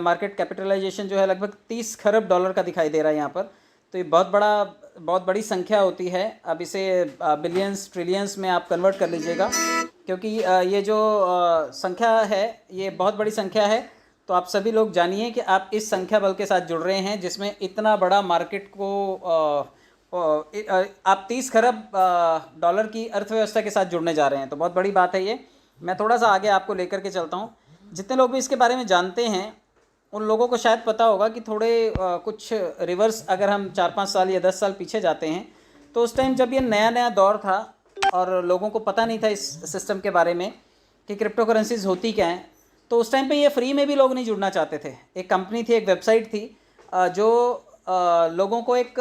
Market capitalisation जो है लगभग 30 खरब डॉलर का दिखाई दे रहा है यहाँ पर। तो ये बहुत बड़ी संख्या होती है। अब इसे बिलियंस ट्रिलियंस में आप कन्वर्ट कर लीजिएगा, क्योंकि ये जो संख्या है ये बहुत बड़ी संख्या है। तो आप सभी लोग जानिए कि आप इस संख्या बल के साथ जुड़ रहे हैं जिसमें इतना बड़ा मार्केट को आप 30 खरब डॉलर की अर्थव्यवस्था के साथ जुड़ने जा रहे हैं। तो बहुत बड़ी बात है ये। मैं थोड़ा सा आगे आपको लेकर के चलता हूँ। जितने लोग भी इसके बारे में जानते हैं उन लोगों को शायद पता होगा कि थोड़े कुछ रिवर्स अगर हम 4-5 साल या 10 साल पीछे जाते हैं तो उस टाइम जब ये नया दौर था और लोगों को पता नहीं था इस सिस्टम के बारे में कि क्रिप्टो करेंसीज होती क्या हैं, तो उस टाइम पे ये फ्री में भी लोग नहीं जुड़ना चाहते थे। एक कंपनी थी, एक वेबसाइट थी जो लोगों को एक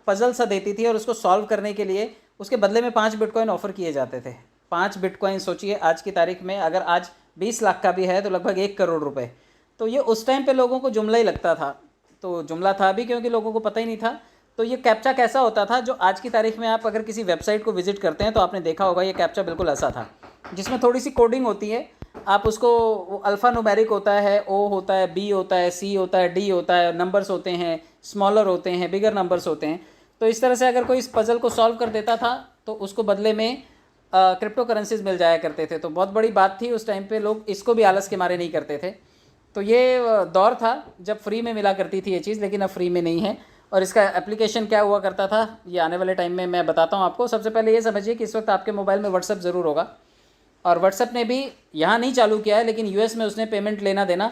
पजल सा देती थी और उसको सॉल्व करने के लिए उसके बदले में 5 बिटकॉइन ऑफ़र किए जाते थे। 5 बिटकॉइन सोचिए आज की तारीख में अगर आज 20 लाख का भी है तो लगभग 1 करोड़ रुपए। तो ये उस टाइम पे लोगों को जुमला ही लगता था। तो जुमला था भी क्योंकि लोगों को पता ही नहीं था। तो ये कैप्चा कैसा होता था, जो आज की तारीख में आप अगर किसी वेबसाइट को विजिट करते हैं तो आपने देखा होगा ये कैप्चा बिल्कुल ऐसा था, जिसमें थोड़ी सी कोडिंग होती है। आप उसको अल्फ़ा न्यूमेरिक होता है, ओ होता है, बी होता है, सी होता है, डी होता है, नंबर्स होते हैं, स्मॉलर होते हैं, बिगर नंबर्स होते हैं। तो इस तरह से अगर कोई इस पजल को सॉल्व कर देता था तो उसको बदले में क्रिप्टो करेंसीज मिल जाया करते थे। तो बहुत बड़ी बात थी उस टाइम पे, लोग इसको भी आलस के मारे नहीं करते थे। तो ये दौर था जब फ्री में मिला करती थी ये चीज़, लेकिन अब फ्री में नहीं है। और इसका एप्लीकेशन क्या हुआ करता था ये आने वाले टाइम में मैं बताता हूँ आपको। सबसे पहले ये समझिए कि इस वक्त आपके मोबाइल में व्हाट्सअप ज़रूर होगा, और व्हाट्सअप ने भी यहाँ नहीं चालू किया है लेकिन यूएस में उसने पेमेंट लेना देना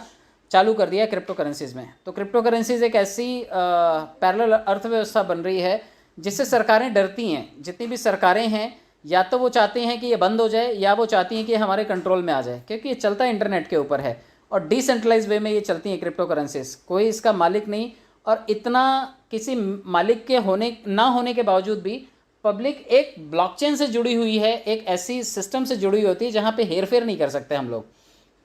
चालू कर दिया है क्रिप्टो करेंसीज़ में। तो क्रिप्टो करेंसीज़ एक ऐसी पैरेलल अर्थव्यवस्था बन रही है जिससे सरकारें डरती हैं। जितनी भी सरकारें हैं या तो वो चाहती हैं कि ये बंद हो जाए या वो चाहती हैं कि हमारे कंट्रोल में आ जाए, क्योंकि ये चलता है इंटरनेट के ऊपर है और डिसेंट्रलाइज वे में ये चलती हैं क्रिप्टो करेंसीज। कोई इसका मालिक नहीं, और इतना किसी मालिक के ना होने के बावजूद भी पब्लिक एक ब्लॉकचेन से जुड़ी हुई है, एक ऐसी सिस्टम से जुड़ी होती है जहाँ पे हेरफेर नहीं कर सकते हम लोग।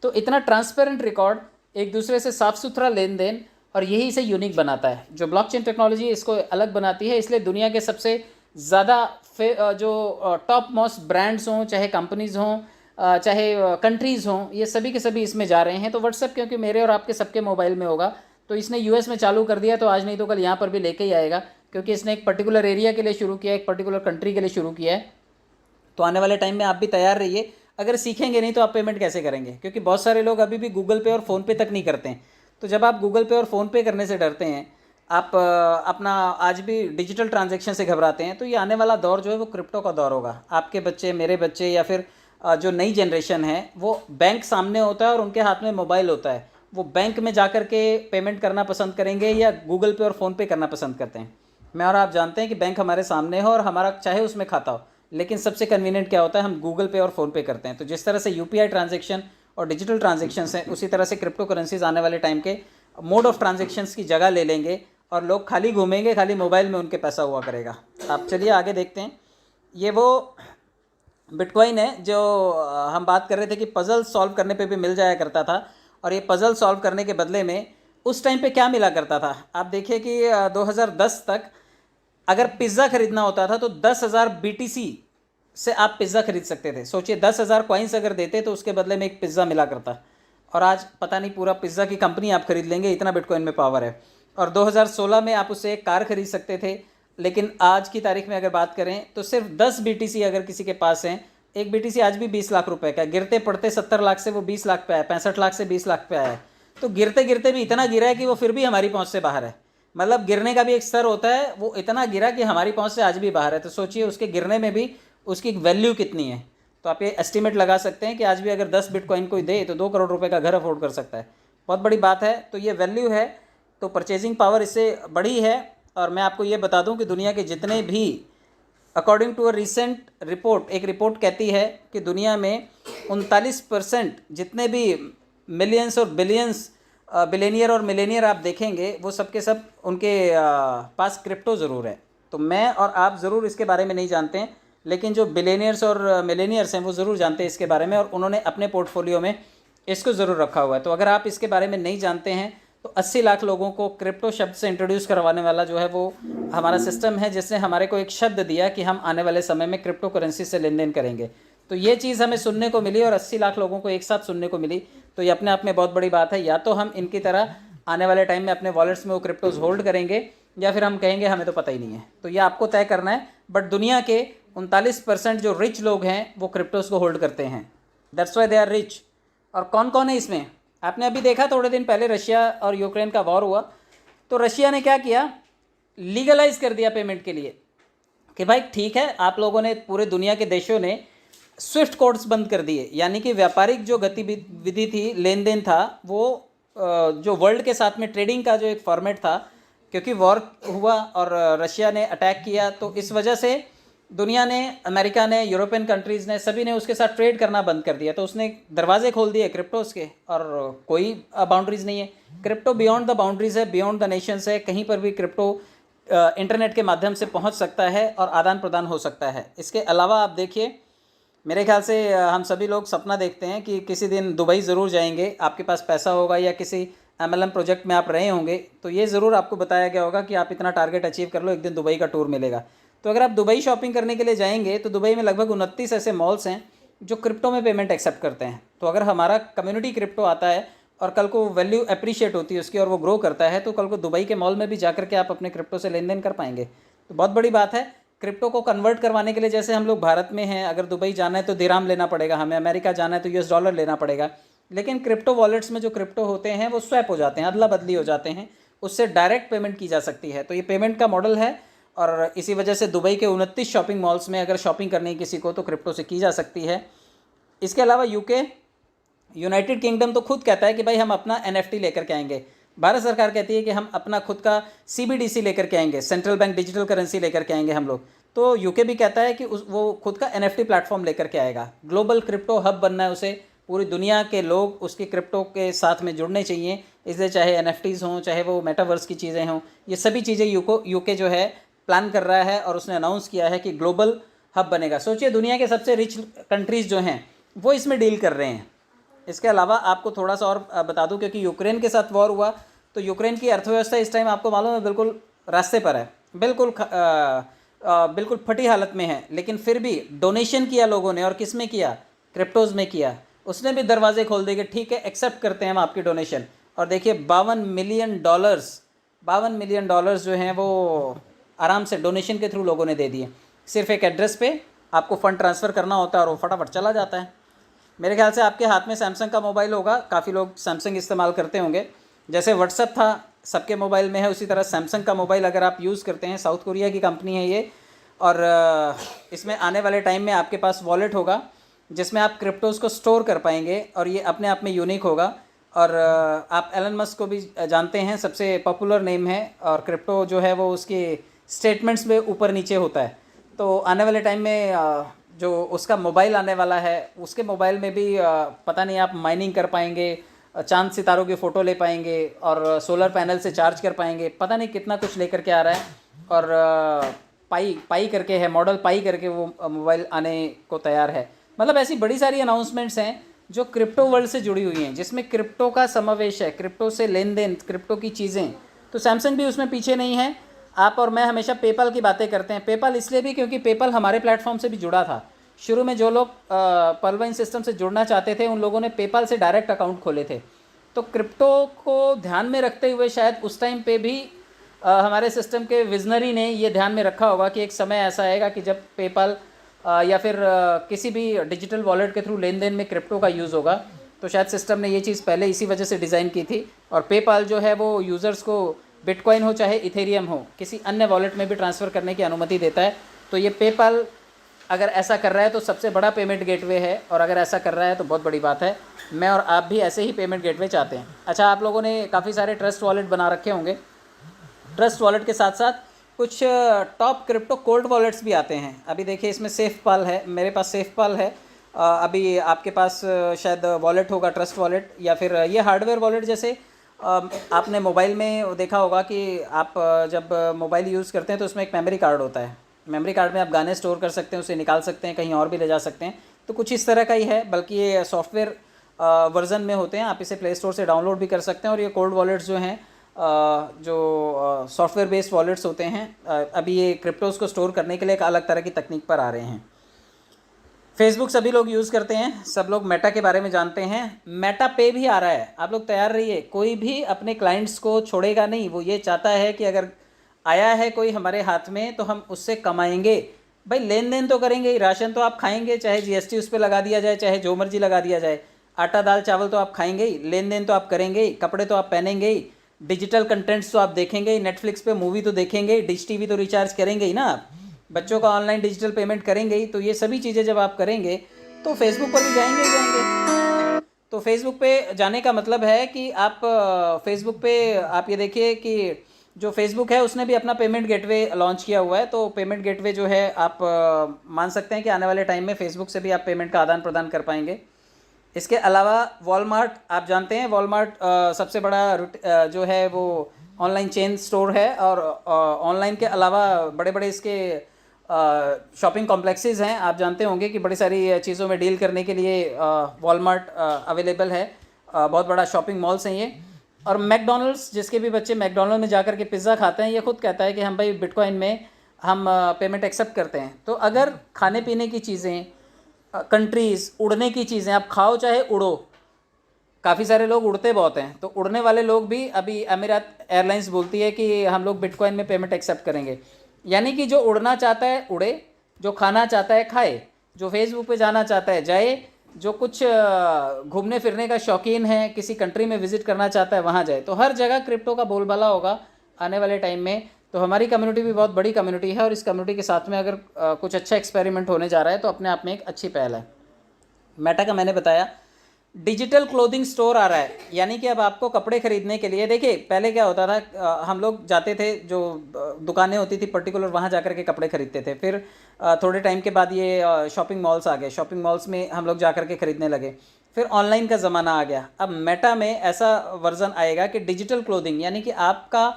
तो इतना ट्रांसपेरेंट रिकॉर्ड, एक दूसरे से साफ सुथरा लेन देन, और यही इसे यूनिक बनाता है। जो ब्लॉकचेन टेक्नोलॉजी इसको अलग बनाती है, इसलिए दुनिया के सबसे ज़्यादा जो टॉप मोस्ट ब्रांड्स हों, चाहे कंपनीज़ हों, चाहे कंट्रीज़ हों, ये सभी के सभी इसमें जा रहे हैं। तो व्हाट्सएप क्योंकि मेरे और आपके सबके मोबाइल में होगा, तो इसने यूएस में चालू कर दिया, तो आज नहीं तो कल यहाँ पर भी लेके ही आएगा, क्योंकि इसने एक पर्टिकुलर एरिया के लिए शुरू किया, एक पर्टिकुलर कंट्री के लिए शुरू किया है। तो आने वाले टाइम में आप भी तैयार रहिए। अगर सीखेंगे नहीं तो आप पेमेंट कैसे करेंगे, क्योंकि बहुत सारे लोग अभी भी गूगल पे और फ़ोनपे तक नहीं करते हैं। तो जब आप गूगल पे और फ़ोनपे करने से डरते हैं, आप अपना आज भी डिजिटल ट्रांजैक्शन से घबराते हैं, तो ये आने वाला दौर जो है वो क्रिप्टो का दौर होगा। आपके बच्चे, मेरे बच्चे, या फिर जो नई जनरेशन है, वो बैंक सामने होता है और उनके हाथ में मोबाइल होता है, वो बैंक में जा कर के पेमेंट करना पसंद करेंगे या गूगल पे और फ़ोनपे करना पसंद करते हैं। मैं और आप जानते हैं कि बैंक हमारे सामने हो और हमारा चाहे उसमें खाता हो, लेकिन सबसे कन्वीनियंट क्या होता है, हम गूगल पे और फ़ोनपे करते हैं। तो जिस तरह से यूपीआई ट्रांजैक्शन और डिजिटल ट्रांजैक्शंस हैं, उसी तरह से क्रिप्टो करेंसीज आने वाले टाइम के मोड ऑफ ट्रांजैक्शंस की जगह ले लेंगे और लोग खाली घूमेंगे, खाली मोबाइल में उनके पैसा हुआ करेगा। आप चलिए आगे देखते हैं। ये वो बिटकॉइन है जो हम बात कर रहे थे कि पज़ल सॉल्व करने पे भी मिल जाया करता था, और ये पज़ल सॉल्व करने के बदले में उस टाइम पे क्या मिला करता था। आप देखिए कि 2010 तक अगर पिज़्ज़ा ख़रीदना होता था तो 10,000 BTC से आप पिज़्ज़ा खरीद सकते थे। सोचिए 10,000 कॉइन्स अगर देते तो उसके बदले में एक पिज़्ज़ा मिला करता, और आज पता नहीं पूरा पिज़्ज़ा की कंपनी आप खरीद लेंगे, इतना बिटकॉइन में पावर है। और 2016 में आप उससे एक कार खरीद सकते थे, लेकिन आज की तारीख में अगर बात करें तो सिर्फ 10 BTC अगर किसी के पास हैं, एक BTC आज भी 20 लाख रुपए का है। गिरते पड़ते 70 लाख से वो 20 लाख पे आया, 65 लाख से 20 लाख पे आया है। तो गिरते गिरते भी इतना गिरा है कि वो फिर भी हमारी पहुंच से बाहर है। मतलब गिरने का भी एक स्तर होता है, वो इतना गिरा कि हमारी पहुंच से आज भी बाहर है। तो सोचिए उसके गिरने में भी उसकी वैल्यू कितनी है। तो आप ये एस्टिमेट लगा सकते हैं कि आज भी अगर 10 बिटकॉइन कोई दे तो 2 करोड़ रुपए का घर अफोर्ड कर सकता है। बहुत बड़ी बात है। तो ये वैल्यू है, तो परचेजिंग पावर इससे बड़ी है। और मैं आपको ये बता दूं कि दुनिया के जितने भी, according to a recent report, एक रिपोर्ट कहती है कि दुनिया में 39% जितने भी मिलियंस और बिलियंस बिलेनियर और मिलेनियर आप देखेंगे, वो सब के सब उनके पास क्रिप्टो ज़रूर है। तो मैं और आप ज़रूर इसके बारे में नहीं जानते हैं, लेकिन जो बिलेनियर्स और मिलेनियर्स हैं वो ज़रूर जानते हैं इसके बारे में, और उन्होंने अपने पोर्टफोलियो में इसको ज़रूर रखा हुआ है। तो अगर आप इसके बारे में नहीं जानते हैं तो 80 लाख लोगों को क्रिप्टो शब्द से इंट्रोड्यूस करवाने वाला जो है वो हमारा सिस्टम है, जिसने हमारे को एक शब्द दिया कि हम आने वाले समय में क्रिप्टो करेंसी से लेन देन करेंगे। तो ये चीज़ हमें सुनने को मिली और 80 लाख लोगों को एक साथ सुनने को मिली। तो ये अपने आप में बहुत बड़ी बात है। या तो हम इनकी तरह आने वाले टाइम में अपने वॉलेट्स में वो क्रिप्टोज होल्ड करेंगे, या फिर हम कहेंगे हमें तो पता ही नहीं है। तो ये आपको तय करना है। बट दुनिया के 39% जो रिच लोग हैं वो क्रिप्टोज को होल्ड करते हैं, that's why they are rich. और कौन कौन है इसमें? आपने अभी देखा थोड़े दिन पहले रशिया और यूक्रेन का वॉर हुआ, तो रशिया ने क्या किया, लीगलाइज कर दिया पेमेंट के लिए कि भाई ठीक है, आप लोगों ने, पूरे दुनिया के देशों ने स्विफ्ट कोड्स बंद कर दिए, यानी कि व्यापारिक जो गतिविधि थी, लेन देन था, वो जो वर्ल्ड के साथ में ट्रेडिंग का जो एक फॉर्मेट था, क्योंकि वॉर हुआ और रशिया ने अटैक किया, तो इस वजह से दुनिया ने, अमेरिका ने, यूरोपियन कंट्रीज़ ने, सभी ने उसके साथ ट्रेड करना बंद कर दिया। तो उसने दरवाजे खोल दिए क्रिप्टोज़ के, और कोई बाउंड्रीज़ नहीं है। क्रिप्टो बियॉन्ड द बाउंड्रीज़ है, बियॉन्ड द नेशंस है। कहीं पर भी क्रिप्टो इंटरनेट के माध्यम से पहुंच सकता है और आदान प्रदान हो सकता है। इसके अलावा आप देखिए, मेरे ख्याल से हम सभी लोग सपना देखते हैं कि किसी दिन दुबई ज़रूर जाएंगे। आपके पास पैसा होगा या किसी MLM प्रोजेक्ट में आप रहे होंगे, तो ये ज़रूर आपको बताया गया होगा कि आप इतना टारगेट अचीव कर लो, एक दिन दुबई का टूर मिलेगा। तो अगर आप दुबई शॉपिंग करने के लिए जाएंगे, तो दुबई में लगभग 29 ऐसे मॉल्स हैं जो क्रिप्टो में पेमेंट एक्सेप्ट करते हैं। तो अगर हमारा कम्युनिटी क्रिप्टो आता है और कल को वैल्यू अप्रिशिएट होती है उसकी और वो ग्रो करता है, तो कल को दुबई के मॉल में भी जाकर के आप अपने क्रिप्टो से लेन देन कर पाएंगे। तो बहुत बड़ी बात है। क्रिप्टो को कन्वर्ट करवाने के लिए, जैसे हम लोग भारत में हैं, अगर दुबई जाना है तो दिराम लेना पड़ेगा हमें, अमेरिका जाना है तो US डॉलर लेना पड़ेगा। लेकिन क्रिप्टो वॉलेट्स में जो क्रिप्टो होते हैं वो स्वैप हो जाते हैं, अदला बदली हो जाते हैं, उससे डायरेक्ट पेमेंट की जा सकती है। तो ये पेमेंट का मॉडल है, और इसी वजह से दुबई के 29 शॉपिंग मॉल्स में अगर शॉपिंग करनी है किसी को, तो क्रिप्टो से की जा सकती है। इसके अलावा यूके, यूनाइटेड किंगडम तो खुद कहता है कि भाई हम अपना NFT लेकर के आएंगे। भारत सरकार कहती है कि हम अपना खुद का CBDC लेकर के आएंगे, सेंट्रल बैंक डिजिटल करेंसी लेकर के आएंगे हम लोग। तो यूके भी कहता है कि वो खुद का NFT प्लेटफॉर्म लेकर के आएगा। ग्लोबल क्रिप्टो हब बनना है उसे, पूरी दुनिया के लोग उसके क्रिप्टो के साथ में जुड़ने चाहिए। इसलिए चाहे NFTs हों, चाहे वो मेटावर्स की चीज़ें हों, ये सभी चीज़ें यूके जो है प्लान कर रहा है, और उसने अनाउंस किया है कि ग्लोबल हब बनेगा। सोचिए, दुनिया के सबसे रिच कंट्रीज़ जो हैं वो इसमें डील कर रहे हैं। इसके अलावा आपको थोड़ा सा और बता दूं, क्योंकि यूक्रेन के साथ वॉर हुआ, तो यूक्रेन की अर्थव्यवस्था इस टाइम आपको मालूम है बिल्कुल रास्ते पर है, बिल्कुल फटी हालत में है। लेकिन फिर भी डोनेशन किया लोगों ने, और किस में किया? क्रिप्टोज़ में किया। उसने भी दरवाजे खोल दिए कि ठीक है, एक्सेप्ट करते हैं हम आपकी डोनेशन। और देखिए, $52 मिलियन जो हैं वो आराम से डोनेशन के थ्रू लोगों ने दे दिए। सिर्फ एक एड्रेस पे आपको फ़ंड ट्रांसफ़र करना होता है और वो फटाफट चला जाता है। मेरे ख्याल से आपके हाथ में सैमसंग का मोबाइल होगा, काफ़ी लोग सैमसंग इस्तेमाल करते होंगे। जैसे व्हाट्सएप था सबके मोबाइल में है, उसी तरह सैमसंग का मोबाइल अगर आप यूज़ करते हैं, साउथ कोरिया की कंपनी है ये, और इसमें आने वाले टाइम में आपके पास वॉलेट होगा जिसमें आप क्रिप्टोज़ को स्टोर कर पाएंगे, और ये अपने आप में यूनिक होगा। और आप एलन मस्क को भी जानते हैं, सबसे पॉपुलर नेम है, और क्रिप्टो जो है वो उसके स्टेटमेंट्स में ऊपर नीचे होता है। तो आने वाले टाइम में जो उसका मोबाइल आने वाला है, उसके मोबाइल में भी पता नहीं आप माइनिंग कर पाएंगे, चांद सितारों की फ़ोटो ले पाएंगे, और सोलर पैनल से चार्ज कर पाएंगे, पता नहीं कितना कुछ लेकर के आ रहा है। और पाई करके है, मॉडल पाई करके वो मोबाइल आने को तैयार है। मतलब ऐसी बड़ी सारी अनाउंसमेंट्स हैं जो क्रिप्टो वर्ल्ड से जुड़ी हुई हैं, जिसमें क्रिप्टो का समावेश है, क्रिप्टो से लेन देन, क्रिप्टो की चीज़ें। तो सैमसंग भी उसमें पीछे नहीं है। आप और मैं हमेशा पेपल की बातें करते हैं। पेपल इसलिए भी क्योंकि पेपल हमारे प्लेटफॉर्म से भी जुड़ा था। शुरू में जो लोग पर्लवाइन सिस्टम से जुड़ना चाहते थे, उन लोगों ने पेपल से डायरेक्ट अकाउंट खोले थे। तो क्रिप्टो को ध्यान में रखते हुए शायद उस टाइम पे भी हमारे सिस्टम के विजनरी ने ये ध्यान में रखा होगा कि एक समय ऐसा आएगा कि जब पेपल या फिर किसी भी डिजिटल वॉलेट के थ्रू लेन देन में क्रिप्टो का यूज़ होगा। तो शायद सिस्टम ने ये चीज़ पहले इसी वजह से डिज़ाइन की थी। और पेपाल जो है वो यूज़र्स को बिटकॉइन हो चाहे इथेरियम हो, किसी अन्य वॉलेट में भी ट्रांसफ़र करने की अनुमति देता है। तो ये पेपाल अगर ऐसा कर रहा है तो सबसे बड़ा पेमेंट गेटवे है, और अगर ऐसा कर रहा है तो बहुत बड़ी बात है। मैं और आप भी ऐसे ही पेमेंट गेटवे चाहते हैं। अच्छा, आप लोगों ने काफ़ी सारे ट्रस्ट वॉलेट बना रखे होंगे। ट्रस्ट वॉलेट के साथ साथ कुछ टॉप क्रिप्टो कोल्ड वॉलेट्स भी आते हैं। अभी देखिए, इसमें सेफपाल है, मेरे पास सेफपाल है। अभी आपके पास शायद वॉलेट होगा ट्रस्ट वॉलेट, या फिर ये हार्डवेयर वॉलेट। जैसे आपने मोबाइल में देखा होगा कि आप जब मोबाइल यूज़ करते हैं तो उसमें एक मेमोरी कार्ड होता है। मेमोरी कार्ड में आप गाने स्टोर कर सकते हैं, उसे निकाल सकते हैं, कहीं और भी ले जा सकते हैं। तो कुछ इस तरह का ही है, बल्कि ये सॉफ्टवेयर वर्जन में होते हैं। आप इसे प्ले स्टोर से डाउनलोड भी कर सकते हैं। और ये कोल्ड वॉलेट्स जो हैं, जो सॉफ्टवेयर बेस्ड वॉलेट्स होते हैं, अभी ये क्रिप्टोज़ को स्टोर करने के लिए एक अलग तरह की तकनीक पर आ रहे हैं। फेसबुक सभी लोग यूज़ करते हैं, सब लोग मेटा के बारे में जानते हैं। मेटा पे भी आ रहा है, आप लोग तैयार रहिए। कोई भी अपने क्लाइंट्स को छोड़ेगा नहीं, वो ये चाहता है कि अगर आया है कोई हमारे हाथ में तो हम उससे कमाएंगे। भाई लेन देन तो करेंगे ही, राशन तो आप खाएंगे, चाहे जीएसटी उस पर लगा दिया जाए, चाहे जो मर्जी लगा दिया जाए। आटा दाल चावल तो आप खाएंगे ही, लेन देन तो आप करेंगे ही, कपड़े तो आप पहनेंगे ही, डिजिटल कंटेंट्स तो आप देखेंगे ही, नेटफ्लिक्स पे मूवी तो देखेंगे ही, डिश टीवी तो रिचार्ज करेंगे ही ना आप, बच्चों का ऑनलाइन डिजिटल पेमेंट करेंगे ही। तो ये सभी चीज़ें जब आप करेंगे तो फेसबुक पर भी जाएंगे ही जाएंगे। तो फेसबुक पे जाने का मतलब है कि आप फेसबुक पे आप ये देखिए कि जो फेसबुक है उसने भी अपना पेमेंट गेटवे लॉन्च किया हुआ है। तो पेमेंट गेटवे जो है आप मान सकते हैं कि आने वाले टाइम में फेसबुक से भी आप पेमेंट का आदान प्रदान कर पाएंगे। इसके अलावा वॉलमार्ट, आप जानते हैं वॉलमार्ट सबसे बड़ा जो है वो ऑनलाइन चेन स्टोर है, और ऑनलाइन के अलावा बड़े बड़े इसके शॉपिंग कॉम्प्लेक्सेस हैं। आप जानते होंगे कि बड़ी सारी चीज़ों में डील करने के लिए वॉलमार्ट अवेलेबल है। बहुत बड़ा शॉपिंग मॉल्स हैं ये। और मैकडोनल्ड्स, जिसके भी बच्चे मैकडोनल्ड में जाकर के पिज़्ज़ा खाते हैं, ये खुद कहता है कि हम भाई बिटकॉइन में हम पेमेंट एक्सेप्ट करते हैं। तो अगर खाने पीने की चीज़ें, कंट्रीज़, उड़ने की चीज़ें आप खाओ चाहे उड़ो, काफ़ी सारे लोग उड़ते बहुत हैं, तो उड़ने वाले लोग भी अभी अमीरात एयरलाइंस बोलती है कि हम लोग बिटकॉइन में पेमेंट एक्सेप्ट करेंगे। यानी कि जो उड़ना चाहता है उड़े, जो खाना चाहता है खाए, जो फेसबुक पे जाना चाहता है जाए, जो कुछ घूमने फिरने का शौकीन है, किसी कंट्री में विजिट करना चाहता है वहाँ जाए। तो हर जगह क्रिप्टो का बोलबाला होगा आने वाले टाइम में। तो हमारी कम्युनिटी भी बहुत बड़ी कम्युनिटी है, और इस कम्युनिटी के साथ में अगर कुछ अच्छा एक्सपेरिमेंट होने जा रहा है तो अपने आप में एक अच्छी पहल है। मेटा का मैंने बताया। डिजिटल क्लोथिंग स्टोर आ रहा है, यानी कि अब आपको कपड़े खरीदने के लिए, देखिए पहले क्या होता था, हम लोग जाते थे, जो दुकानें होती थी पर्टिकुलर वहाँ जाकर के कपड़े खरीदते थे। फिर थोड़े टाइम के बाद ये शॉपिंग मॉल्स आ गए, शॉपिंग मॉल्स में हम लोग जाकर के खरीदने लगे। फिर ऑनलाइन का ज़माना आ गया। अब मेटा में ऐसा वर्जन आएगा कि डिजिटल क्लोथिंग, यानी कि आपका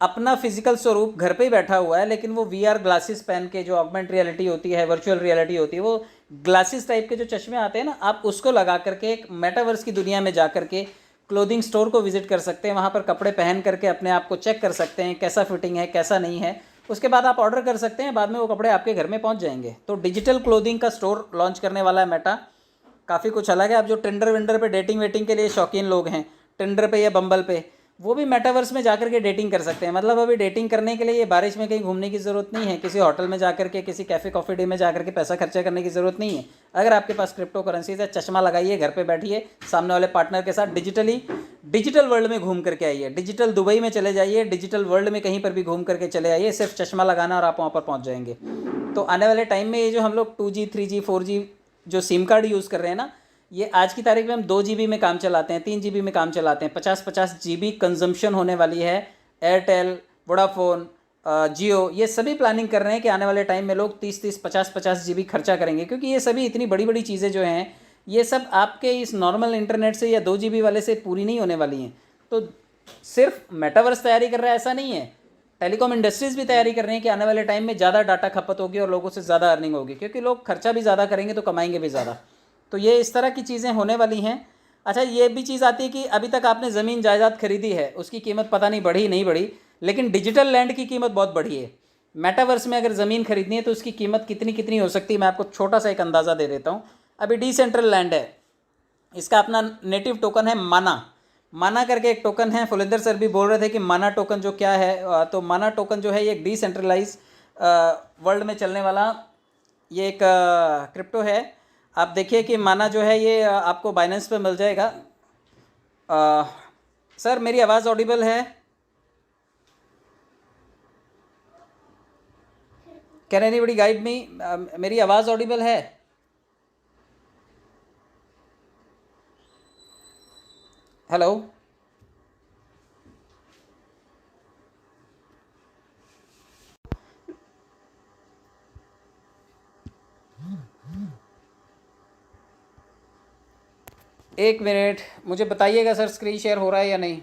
अपना फिजिकल स्वरूप घर पे ही बैठा हुआ है, लेकिन वो वीआर ग्लासेस पहन के, जो ऑगमेंट रियलिटी होती है, वर्चुअल रियलिटी होती है, वो ग्लासेस टाइप के जो चश्मे आते हैं ना, आप उसको लगा करके एक मेटावर्स की दुनिया में जा करके क्लोथिंग स्टोर को विजिट कर सकते हैं। वहाँ पर कपड़े पहन करके अपने आप को चेक कर सकते हैं कैसा फिटिंग है, कैसा नहीं है। उसके बाद आप ऑर्डर कर सकते हैं, बाद में वो कपड़े आपके घर में पहुँच जाएंगे। तो डिजिटल क्लोथिंग का स्टोर लॉन्च करने वाला है मेटा। काफ़ी कुछ अलग है। अब जो टिंडर विंडर पे डेटिंग वेटिंग के लिए शौकीन लोग हैं, टिंडर पे या बम्बल पे, वो भी मेटावर्स में जाकर के डेटिंग कर सकते हैं। मतलब अभी डेटिंग करने के लिए ये बारिश में कहीं घूमने की ज़रूरत नहीं है, किसी होटल में जाकर के, किसी कैफ़े कॉफ़ी डे में जाकर के पैसा खर्चा करने की ज़रूरत नहीं है। अगर आपके पास क्रिप्टो करेंसीज है, चश्मा लगाइए, घर पे बैठिए, सामने वाले पार्टनर के साथ डिजिटल वर्ल्ड में घूम करके आइए। डिजिटल दुबई में चले जाइए, डिजिटल वर्ल्ड में कहीं पर भी घूम करके चले आइए, सिर्फ चश्मा लगाना और आप वहाँ पर पहुँच जाएंगे। तो आने वाले टाइम में ये जो हम लोग 2G 3G 4G जो सिम कार्ड यूज़ कर रहे हैं ना, ये आज की तारीख में हम 2 GB में काम चलाते हैं, 3 GB में काम चलाते हैं। 50-50 GB कंजम्पशन होने वाली है। एयरटेल, वोडाफोन, जियो, ये सभी प्लानिंग कर रहे हैं कि आने वाले टाइम में लोग 30-30 50-50 GB खर्चा करेंगे, क्योंकि ये सभी इतनी बड़ी बड़ी चीज़ें जो हैं, ये सब आपके इस नॉर्मल इंटरनेट से या 2 GB वाले से पूरी नहीं होने वाली हैं। तो सिर्फ मेटावर्स तैयारी कर रहा है ऐसा नहीं है, टेलीकॉम इंडस्ट्रीज़ भी तैयारी कर रही हैं कि आने वाले टाइम में ज़्यादा डाटा खपत होगी और लोगों से ज़्यादा अर्निंग होगी, क्योंकि लोग खर्चा भी ज़्यादा करेंगे तो कमाएंगे भी ज़्यादा। तो ये इस तरह की चीज़ें होने वाली हैं। अच्छा, ये भी चीज़ आती है कि अभी तक आपने ज़मीन जायदाद खरीदी है, उसकी कीमत पता नहीं बढ़ी नहीं बढ़ी, लेकिन डिजिटल लैंड की कीमत बहुत बढ़ी है। मेटावर्स में अगर ज़मीन खरीदनी है तो उसकी कीमत कितनी कितनी हो सकती है, मैं आपको छोटा सा एक अंदाज़ा दे देता हूँ। अभी डिसेंट्रल लैंड है, इसका अपना नेटिव टोकन है माना। माना करके एक टोकन है, फुलिंदर सर भी बोल रहे थे कि माना टोकन जो क्या है, तो माना टोकन जो है ये एक डिसेंट्रलाइज वर्ल्ड में चलने वाला ये एक क्रिप्टो है। आप देखिए कि माना जो है ये आपको बाइनेंस पे मिल जाएगा। सर मेरी आवाज़ ऑडिबल है? Can anybody guide me? मेरी आवाज़ ऑडिबल है? हेलो? एक मिनट, मुझे बताइएगा सर स्क्रीन शेयर हो रहा है या नहीं।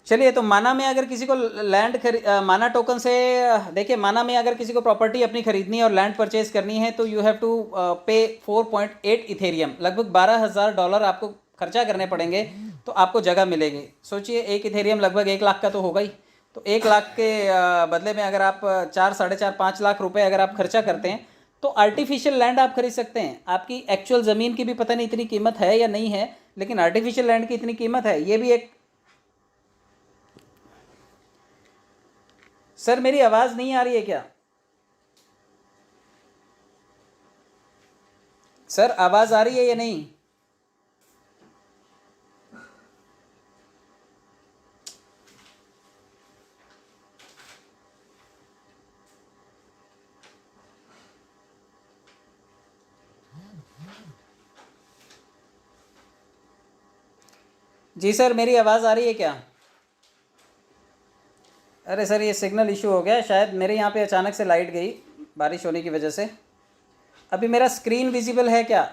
चलिए, तो माना में अगर किसी को लैंड माना टोकन से, देखिए माना में अगर किसी को प्रॉपर्टी अपनी खरीदनी है और लैंड परचेज करनी है तो यू हैव टू पे 4.8 इथेरियम, लगभग $12,000 आपको खर्चा करने पड़ेंगे। तो आपको जगह मिलेगी। सोचिए एक इथेरियम लगभग 1 लाख का तो होगा ही। तो 1 लाख के बदले में अगर आप 4, 4.5, 5 लाख रुपए अगर आप खर्चा करते हैं तो आर्टिफिशियल लैंड आप खरीद सकते हैं। आपकी एक्चुअल ज़मीन की भी पता नहीं इतनी कीमत है या नहीं है, लेकिन आर्टिफिशियल लैंड की इतनी कीमत है। ये भी एक। सर मेरी आवाज़ नहीं आ रही है क्या? सर आवाज़ आ रही है या नहीं? जी सर मेरी आवाज़ आ रही है क्या? अरे सर ये सिग्नल इशू हो गया शायद, मेरे यहाँ पे अचानक से लाइट गई बारिश होने की वजह से। अभी मेरा स्क्रीन विजिबल है क्या?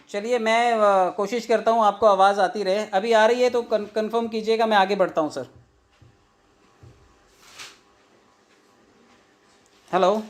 चलिए मैं कोशिश करता हूँ आपको आवाज़ आती रहे। अभी आ रही है तो कंफर्म कीजिएगा, मैं आगे बढ़ता हूँ सर। हेलो।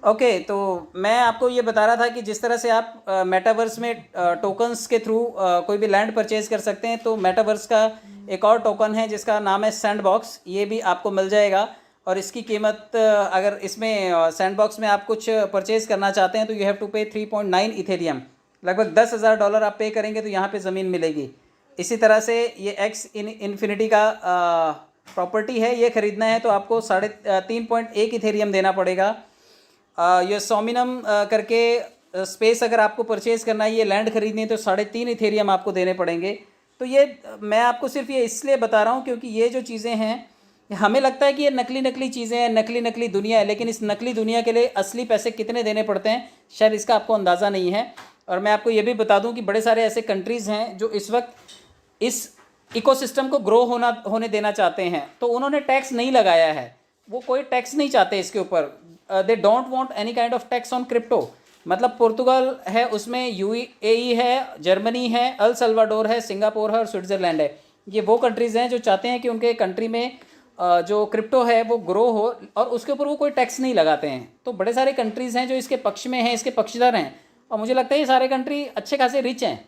ओके तो मैं आपको ये बता रहा था कि जिस तरह से आप मेटावर्स में टोकन्स के थ्रू कोई भी लैंड परचेज कर सकते हैं, तो मेटावर्स का एक और टोकन है जिसका नाम है सैंडबॉक्स। ये भी आपको मिल जाएगा और इसकी कीमत अगर इसमें सैंडबॉक्स में आप कुछ परचेज करना चाहते हैं तो यू हैव टू पे 3.9 इथेरियम। लगभग $10,000 आप पे करेंगे तो यहाँ पे ज़मीन मिलेगी। इसी तरह से ये एक्स इन्फिनिटी का प्रॉपर्टी है, ये ख़रीदना है तो आपको 3.1 इथेरियम देना पड़ेगा। ये सोमिनम करके स्पेस अगर आपको परचेज़ करना है, ये लैंड खरीदनी है तो 3.5 इथेरियम आपको देने पड़ेंगे। तो ये मैं आपको सिर्फ ये इसलिए बता रहा हूँ क्योंकि ये जो चीज़ें हैं हमें लगता है कि ये नकली नकली चीज़ें हैं, नकली नकली दुनिया है, लेकिन इस नकली दुनिया के लिए असली पैसे कितने देने पड़ते हैं शायद इसका आपको अंदाज़ा नहीं है। और मैं आपको ये भी बता दूं कि बड़े सारे ऐसे कंट्रीज़ हैं जो इस वक्त इस इकोसिस्टम को ग्रो होने देना चाहते हैं, तो उन्होंने टैक्स नहीं लगाया है। वो कोई टैक्स नहीं चाहते इसके ऊपर। They don't want any kind of tax on crypto. मतलब पोर्तुगल है, उसमें यूएई है, जर्मनी है, अल सल्वाडोर है, सिंगापुर है और स्विट्ज़रलैंड है। ये वो कंट्रीज़ हैं जो चाहते हैं कि उनके कंट्री में जो क्रिप्टो है वो ग्रो हो और उसके ऊपर वो कोई टैक्स नहीं लगाते हैं। तो बड़े सारे कंट्रीज़ हैं जो इसके पक्ष में हैं, इसके पक्षधर हैं, और मुझे लगता है ये सारे कंट्री अच्छे खासे रिच हैं।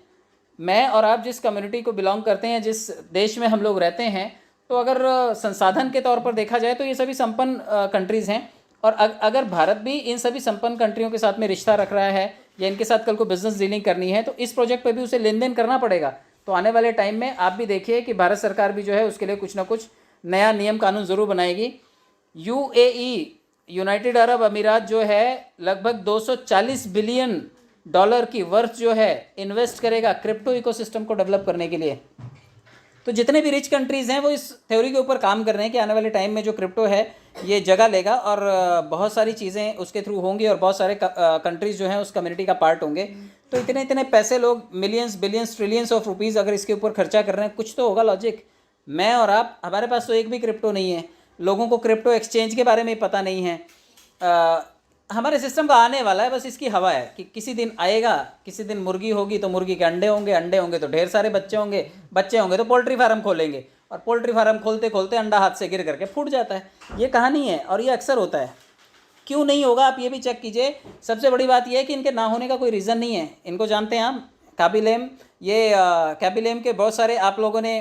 मैं और आप जिस कम्युनिटी को बिलोंग करते हैं, जिस देश में हम लोग रहते हैं, तो अगर संसाधन के तौर पर देखा जाए तो ये सभी संपन्न कंट्रीज़ हैं। और अगर भारत भी इन सभी संपन्न कंट्रियों के साथ में रिश्ता रख रहा है या इनके साथ कल को बिजनेस डीलिंग करनी है तो इस प्रोजेक्ट पे भी उसे लेन देन करना पड़ेगा। तो आने वाले टाइम में आप भी देखिए कि भारत सरकार भी जो है उसके लिए कुछ ना कुछ नया नियम कानून ज़रूर बनाएगी। यूएई, यूनाइटेड अरब अमीरात जो है लगभग $240 बिलियन की वर्थ जो है इन्वेस्ट करेगा क्रिप्टो इकोसिस्टम को डेवलप करने के लिए। तो जितने भी रिच कंट्रीज़ हैं वो इस थ्योरी के ऊपर काम कर रहे हैं कि आने वाले टाइम में जो क्रिप्टो है ये जगह लेगा और बहुत सारी चीज़ें उसके थ्रू होंगी और बहुत सारे कंट्रीज़ जो हैं उस कम्युनिटी का पार्ट होंगे। तो इतने इतने पैसे लोग millions billions trillions of rupees अगर इसके ऊपर खर्चा कर रहे हैं, कुछ तो होगा लॉजिक। मैं और आप, हमारे पास तो एक भी क्रिप्टो नहीं है, लोगों को क्रिप्टो एक्सचेंज के बारे में पता नहीं है। हमारे सिस्टम का आने वाला है, बस इसकी हवा है कि किसी दिन आएगा। किसी दिन मुर्गी होगी तो मुर्गी के अंडे होंगे, अंडे होंगे तो ढेर सारे बच्चे होंगे, बच्चे होंगे तो पोल्ट्री फार्म खोलेंगे, और पोल्ट्री फार्म खोलते खोलते अंडा हाथ से गिर करके फूट जाता है। ये कहानी है और ये अक्सर होता है। क्यों नहीं होगा आप ये भी चेक कीजिए। सबसे बड़ी बात यह है कि इनके ना होने का कोई रीज़न नहीं है। इनको जानते हैं आप, काबिलेम। ये काबिलेम के बहुत सारे आप लोगों ने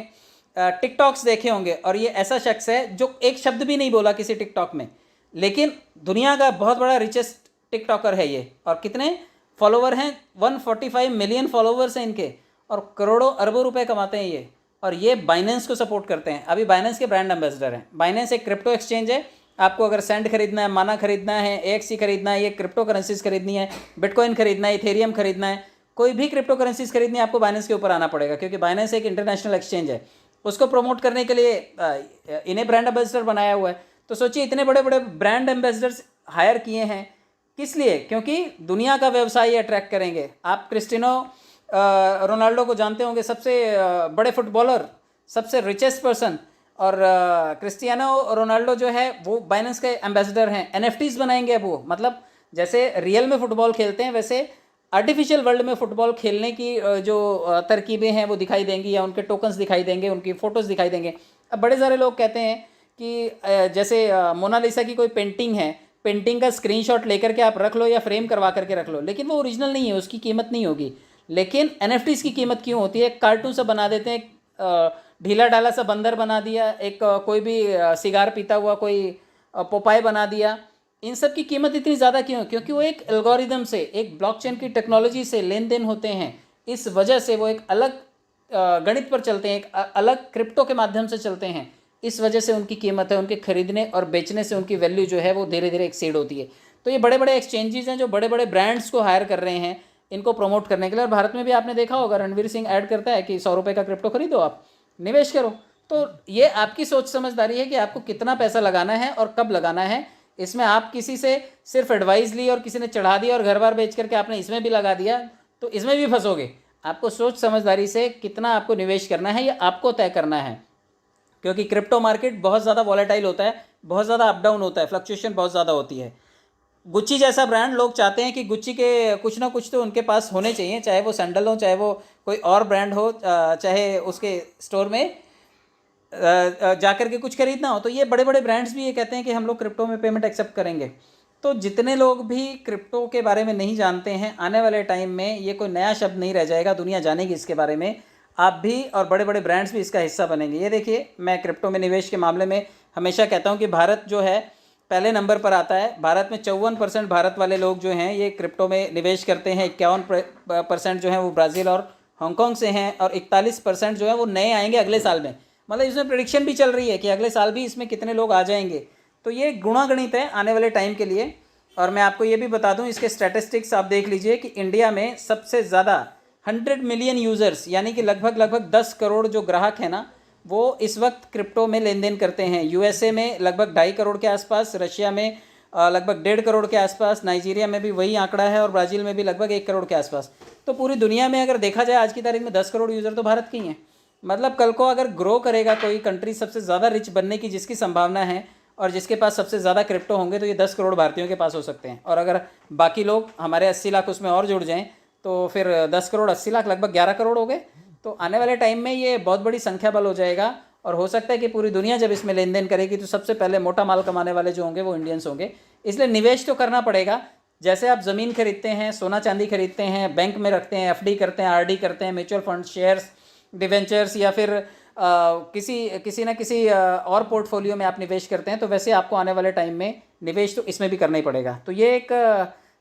टिकटॉक्स देखे होंगे, और ये ऐसा शख्स है जो एक शब्द भी नहीं बोला किसी टिकटॉक में, लेकिन दुनिया का बहुत बड़ा रिचेस्ट टिकटॉकर है ये। और कितने फॉलोवर हैं? 145 मिलियन फॉलोवर्स हैं इनके, और करोड़ों अरबों रुपए कमाते हैं ये। और ये बाइनेंस को सपोर्ट करते हैं। अभी बाइनेंस के ब्रांड एम्बेसडर हैं। बाइनेंस एक क्रिप्टो एक्सचेंज है। आपको अगर सेंड खरीदना है, माना खरीदना है, एक्सी खरीदना है, ये क्रिप्टो करेंसीज खरीदनी है, बिटकॉइन खरीदना है, इथेरियम खरीदना है, कोई भी क्रिप्टो करेंसीज खरीदनी है, आपको बाइनेंस के ऊपर आना पड़ेगा, क्योंकि बाइनेंस एक इंटरनेशनल एक्सचेंज है। उसको प्रमोट करने के लिए इन्हें ब्रांड एम्बेसडर बनाया हुआ है। तो सोचिए इतने बड़े बड़े ब्रांड एम्बेसडर्स हायर किए हैं, किस लिए? क्योंकि दुनिया का व्यवसाय अट्रैक्ट करेंगे। आप क्रिस्टियानो रोनाल्डो को जानते होंगे, सबसे बड़े फुटबॉलर, सबसे रिचेस्ट पर्सन। और क्रिस्टियानो रोनाल्डो जो है वो बाइनेंस के एम्बेसडर हैं। एनएफटीज बनाएंगे वो, मतलब जैसे रियल में फुटबॉल खेलते हैं वैसे आर्टिफिशियल वर्ल्ड में फ़ुटबॉल खेलने की जो तरकीबें हैं वो दिखाई देंगी, या उनके टोकन्स दिखाई देंगे, उनकी फ़ोटोज़ दिखाई देंगे। अब बड़े सारे लोग कहते हैं कि जैसे मोनालिसा की कोई पेंटिंग है पेंटिंग का स्क्रीनशॉट लेकर के आप रख लो या फ्रेम करवा करके रख लो, लेकिन वो ओरिजिनल नहीं है, उसकी कीमत नहीं होगी। लेकिन एनएफटीज की कीमत क्यों होती है? कार्टून सा बना देते हैं, ढीला ढाला सा बंदर बना दिया, एक कोई भी सिगार पीता हुआ कोई पोपाई बना दिया। इन सब की कीमत इतनी ज़्यादा क्यों? क्योंकि वो एक एल्गोरिदम से, एक ब्लॉकचेन की टेक्नोलॉजी से लेन देन होते हैं। इस वजह से वो एक अलग गणित पर चलते हैं, एक अलग क्रिप्टो के माध्यम से चलते हैं। इस वजह से उनकी कीमत है, उनके खरीदने और बेचने से उनकी वैल्यू जो है वो धीरे धीरे एक्सीड होती है। तो ये बड़े बड़े एक्सचेंजेस हैं जो बड़े बड़े ब्रांड्स को हायर कर रहे हैं इनको प्रमोट करने के लिए। और भारत में भी आपने देखा होगा, रणवीर सिंह ऐड करता है कि 100 रुपये का क्रिप्टो खरीदो, आप निवेश करो। तो ये आपकी सोच समझदारी है कि आपको कितना पैसा लगाना है और कब लगाना है। इसमें आप किसी से सिर्फ एडवाइस ली और किसी ने चढ़ा दिया और घर बार बेच करके आपने इसमें भी लगा दिया तो इसमें भी फंसोगे। आपको सोच समझदारी से कितना आपको निवेश करना है ये आपको तय करना है, क्योंकि क्रिप्टो मार्केट बहुत ज़्यादा वॉलेटाइल होता है, बहुत ज़्यादा अप डाउन होता है, फ्लक्चुएशन बहुत ज़्यादा होती है। गुच्ची जैसा ब्रांड, लोग चाहते हैं कि गुच्ची के कुछ ना कुछ तो उनके पास होने चाहिए, चाहे वो सैंडल हो, चाहे वो कोई और ब्रांड हो, चाहे उसके स्टोर में जाकर के कुछ खरीदना हो। तो ये बड़े बड़े ब्रांड्स भी ये कहते हैं कि हम लोग क्रिप्टो में पेमेंट एक्सेप्ट करेंगे। तो जितने लोग भी क्रिप्टो के बारे में नहीं जानते हैं, आने वाले टाइम में ये कोई नया शब्द नहीं रह जाएगा, दुनिया जानेगी इसके बारे में। आप भी और बड़े बड़े ब्रांड्स भी इसका हिस्सा बनेंगे। ये देखिए, मैं क्रिप्टो में निवेश के मामले में हमेशा कहता हूँ कि भारत जो है पहले नंबर पर आता है। भारत में 54% भारत वाले लोग जो हैं ये क्रिप्टो में निवेश करते हैं, 51% जो है वो ब्राज़ील और हांगकॉन्ग से हैं, और 41% जो है वो नए आएंगे अगले साल में। मतलब इसमें प्रेडिक्शन भी चल रही है कि अगले साल भी इसमें कितने लोग आ जाएंगे। तो ये गुणागणित है आने वाले टाइम के लिए। और मैं आपको ये भी बता दूं, इसके स्टैटिस्टिक्स आप देख लीजिए कि इंडिया में सबसे ज़्यादा 100 मिलियन यूज़र्स, यानी कि लगभग 10 करोड़ जो ग्राहक हैं ना, वो इस वक्त क्रिप्टो में लेन देन करते हैं। यूएसए में लगभग 2.5 करोड़ के आसपास, रशिया में लगभग 1.5 करोड़ के आसपास, नाइजीरिया में भी वही आंकड़ा है, और ब्राज़ील में भी लगभग 1 करोड़ के आसपास। तो पूरी दुनिया में अगर देखा जाए आज की तारीख में 10 करोड़ यूज़र तो भारत के ही हैं। मतलब कल को अगर ग्रो करेगा कोई कंट्री सबसे ज़्यादा रिच बनने की जिसकी संभावना है और जिसके पास सबसे ज़्यादा क्रिप्टो होंगे, तो ये 10 करोड़ भारतीयों के पास हो सकते हैं। और अगर बाकी लोग हमारे 80 लाख उसमें और जुड़ जाएं तो फिर 10 करोड़ 80 लाख लगभग 11 करोड़ हो गए। तो आने वाले टाइम में ये बहुत बड़ी संख्या बल हो जाएगा। और हो सकता है कि पूरी दुनिया जब इसमें लेन देन करेगी तो सबसे पहले मोटा माल कमाने वाले जो होंगे वो इंडियंस होंगे। इसलिए निवेश तो करना पड़ेगा। जैसे आप ज़मीन खरीदते हैं, सोना चांदी खरीदते हैं, बैंक में रखते हैं, एफडी करते हैं, आरडी करते हैं, म्यूचुअल फंड, शेयर्स, डिवेंचर्स, या फिर किसी न किसी और पोर्टफोलियो में आप निवेश करते हैं, तो वैसे आपको आने वाले टाइम में निवेश तो इसमें भी करना ही पड़ेगा। तो ये एक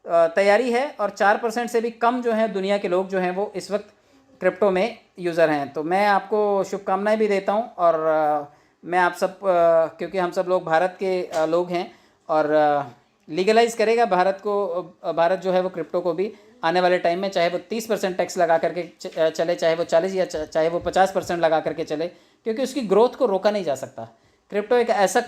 तैयारी है। और 4% से भी कम जो है दुनिया के लोग जो हैं वो इस वक्त क्रिप्टो में यूज़र हैं। तो मैं आपको शुभकामनाएं भी देता हूं। और मैं आप सब क्योंकि हम सब लोग भारत के लोग हैं और लीगलाइज करेगा भारत को, भारत जो है वो क्रिप्टो को भी आने वाले टाइम में, चाहे वो 30% टैक्स लगा करके चले, चाहे वो 40 या चाहे वो 50% लगा करके चले, क्योंकि उसकी ग्रोथ को रोका नहीं जा सकता। क्रिप्टो एक ऐसा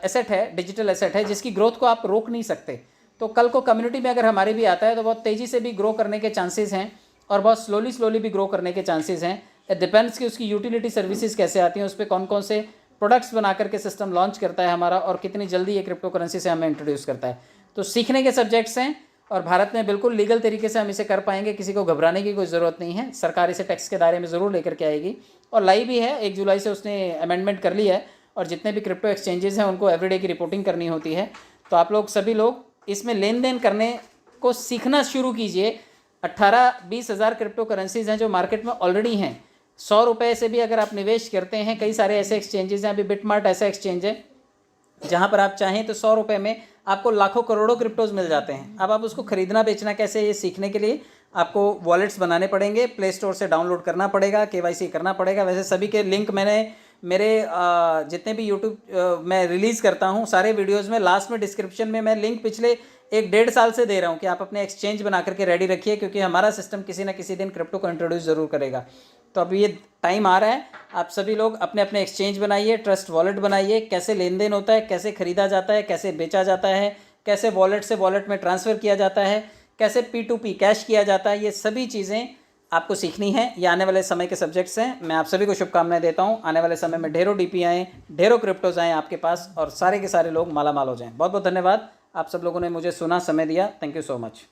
एसेट है, डिजिटल एसेट है, जिसकी ग्रोथ को आप रोक नहीं सकते। तो कल को कम्युनिटी में अगर हमारी भी आता है तो बहुत तेज़ी से भी ग्रो करने के चांसेस हैं और बहुत स्लोली भी ग्रो करने के चांसेस हैं। इट डिपेंड्स कि उसकी यूटिलिटी सर्विसेज कैसे आती हैं, उस पर कौन कौन से प्रोडक्ट्स बना करके सिस्टम लॉन्च करता है हमारा, और कितनी जल्दी ये क्रिप्टो करेंसी से हमें इंट्रोड्यूस करता है। तो सीखने के सब्जेक्ट्स हैं और भारत में बिल्कुल लीगल तरीके से हम इसे कर पाएंगे, किसी को घबराने की कोई ज़रूरत नहीं है। सरकार इसे टैक्स के दायरे में ज़रूर लेकर के आएगी और लाई भी है। 1 जुलाई से उसने अमेंडमेंट कर लिया है और जितने भी क्रिप्टो एक्सचेंजेस हैं उनको एवरीडे की रिपोर्टिंग करनी होती है। तो आप लोग सभी लोग इसमें लेन देन करने को सीखना शुरू कीजिए। 18-20 हज़ार क्रिप्टो करेंसीज हैं जो मार्केट में ऑलरेडी हैं। 100 रुपये से भी अगर आप निवेश करते हैं, कई सारे ऐसे एक्सचेंजेस हैं, अभी बिटमार्ट ऐसा एक्सचेंज है जहां पर आप चाहें तो 100 रुपये में आपको लाखों करोड़ों क्रिप्टोज मिल जाते हैं। अब आप उसको खरीदना बेचना कैसे, ये सीखने के लिए आपको वॉलेट्स बनाने पड़ेंगे, प्ले स्टोर से डाउनलोड करना पड़ेगा, KYC करना पड़ेगा। वैसे सभी के लिंक मैंने मेरे जितने भी यूट्यूब मैं रिलीज़ करता हूँ सारे वीडियोज़ में लास्ट में डिस्क्रिप्शन में मैं लिंक पिछले 1-1.5 साल से दे रहा हूँ कि आप अपने एक्सचेंज बना करके रेडी रखिए, क्योंकि हमारा सिस्टम किसी ना किसी दिन क्रिप्टो को इंट्रोड्यूस ज़रूर करेगा। तो अभी ये टाइम आ रहा है, आप सभी लोग अपने अपने एक्सचेंज बनाइए, ट्रस्ट वॉलेट बनाइए, कैसे लेन देन होता है, कैसे ख़रीदा जाता है, कैसे बेचा जाता है, कैसे वॉलेट से वॉलेट में ट्रांसफ़र किया जाता है, कैसे P2P कैश किया जाता है, ये सभी चीज़ें आपको सीखनी है। ये आने वाले समय के सब्जेक्ट्स हैं। मैं आप सभी को शुभकामनाएं देता हूं। आने वाले समय में ढेरों DP आएँ, ढेरों क्रिप्टोज आएँ आपके पास और सारे के सारे लोग माला माल हो जाएँ। बहुत बहुत धन्यवाद, आप सब लोगों ने मुझे सुना, समय दिया। Thank you so much.